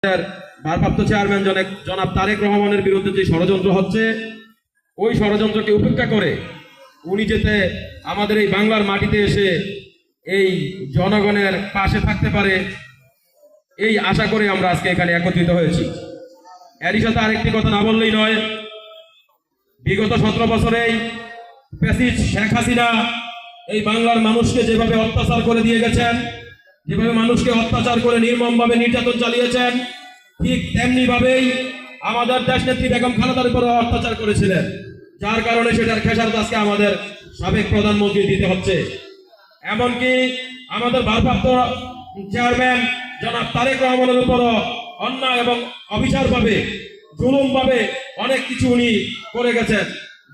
ভারপ্রাপ্ত চেয়ারম্যান জনাব তারেক রহমানের বিরুদ্ধে যে ষড়যন্ত্র হচ্ছে, ওই ষড়যন্ত্রকে উপেক্ষা করে উনি যাতে আমাদের এই বাংলার মাটিতে এসে এই জনগণের পাশে থাকতে পারে, এই আশা করে আমরা আজকে এখানে একত্রিত হয়েছি। এরই সাথে আরেকটি কথা না বললেই নয়, বিগত 17 বছরেই ফ্যাসিস্ট শেখ হাসিনা এই বাংলার মানুষকে যেভাবে অত্যাচার করে দিয়ে গেছেন, যেভাবে মানুষকে অত্যাচার করে নির্মমভাবে নির্যাতন চালিয়েছেন, ঠিক তেমনি ভাবেই আমাদের দেশনেত্রী বেগম খালেদার উপর অত্যাচার করেছিলেন, যার কারণে সেটার খেসারত আজকে আমাদের সাবেক প্রধানমন্ত্রী দিতে হচ্ছে। এমনকি আমাদের ভারপ্রাপ্ত চেয়ারম্যান জনাব তারেক রহমানের উপরও অন্যায় এবং অবিচারভাবে, জুলুমভাবে অনেক কিছু উনি করে গেছেন,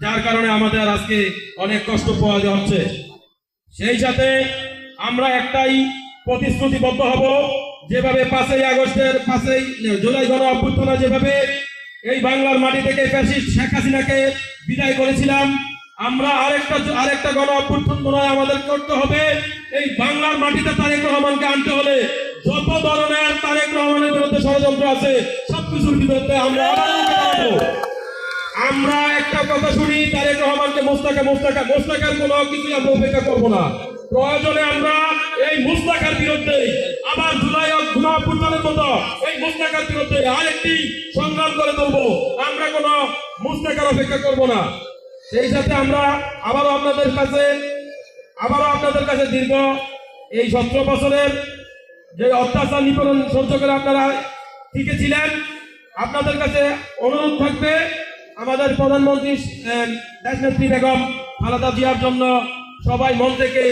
যার কারণে আমাদের আজকে অনেক কষ্ট পোহাতে হচ্ছে। সেই সাথে আমরা একটাই প্রতিশ্রুতিবদ্ধ হব, যেভাবে 5ই আগস্টের 5ই জুলাই গণ অভ্যুত্থানে যেভাবে এই বাংলার মাটি থেকে ফ্যাসিস্ট শেখ হাসিনাকে বিদায় করেছিলাম, আমরা আরেকটা গণ অভ্যুত্থান নয় আমাদের করতে হবে। এই বাংলার মাটিতে তারেক রহমানকে আনতে হলে যত ধরনের তারেক রহমানের বিরুদ্ধে ষড়যন্ত্র আছে সবকিছুর বিরুদ্ধে আমরা একটা কথা শুনি, তারেক রহমানকে মোস্তাকার কোনো কিছু আমরা উপেক্ষা করবো না। প্রয়োজনে আমরা এই মুস্তাকার বিরুদ্ধে আবার জুলাই গণঅভ্যুত্থানের মতো এই মুস্তাকার বিরুদ্ধে আরেকটি সংগ্রাম করে তুলবো। আমরা কোনো মুস্তাকার অপেক্ষা করব না। সেই সাথে আমরা আবারও আপনাদের কাছে দীর্ঘ এই 17 বছরের যে অত্যাচার নিপীড়ন সহ্য করে আপনারা টিকেছিলেন, আপনাদের কাছে অনুরোধ থাকবে আমাদের প্রধানমন্ত্রী দেশনেত্রী বেগম খালেদা জিয়ার জন্য সবাই মন থেকে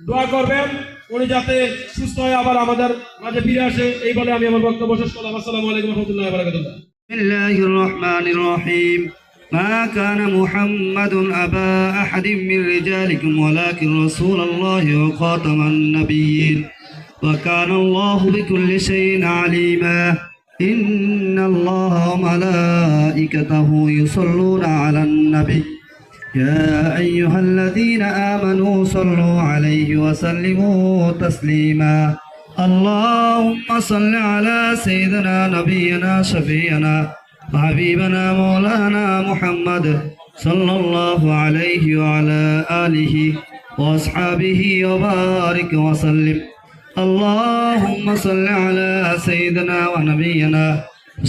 দোয়া করবেন, উনি যাতে সুস্থ হয়ে আবার আমাদের মাঝে ফিরে আসে। এই বলে আমি আমার বক্তব্য শেষ করলাম। আসসালামু আলাইকুম ওয়া রাহমাতুল্লাহি ওয়া বারাকাতুহু। বিসমিল্লাহির রহমানির রহিম। মা কানা মুহাম্মাদুন আবা আহাদিম মির রিজালিকুম ওয়ালাকিন রাসূলুল্লাহি ওয়া খাতামান নাবিয়্যিন ওয়া কানা আল্লাহু বিকুল্লি শাইইন আলিমা। ইন্নাল্লাহা ওয়া মালাইকাতাহু ইউসাল্লুনা আলান নবী يا أيها الذين آمنوا صلوا عليه وسلموا تسليما. اللهم صل على سيدنا نبينا شفيعنا وحبيبنا مولانا محمد صلى الله عليه وعلى آله وأصحابه وبارك وسلم. اللهم صل على سيدنا ونبينا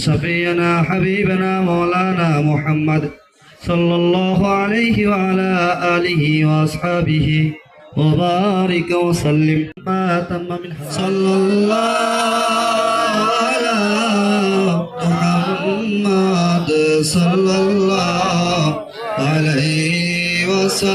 شفيعنا حبيبنا مولانا محمد صلى الله عليه وعلى آله وأصحابه وبارك وسلم. ما تم من صلى الله على محمد صلى الله عليه وسلم.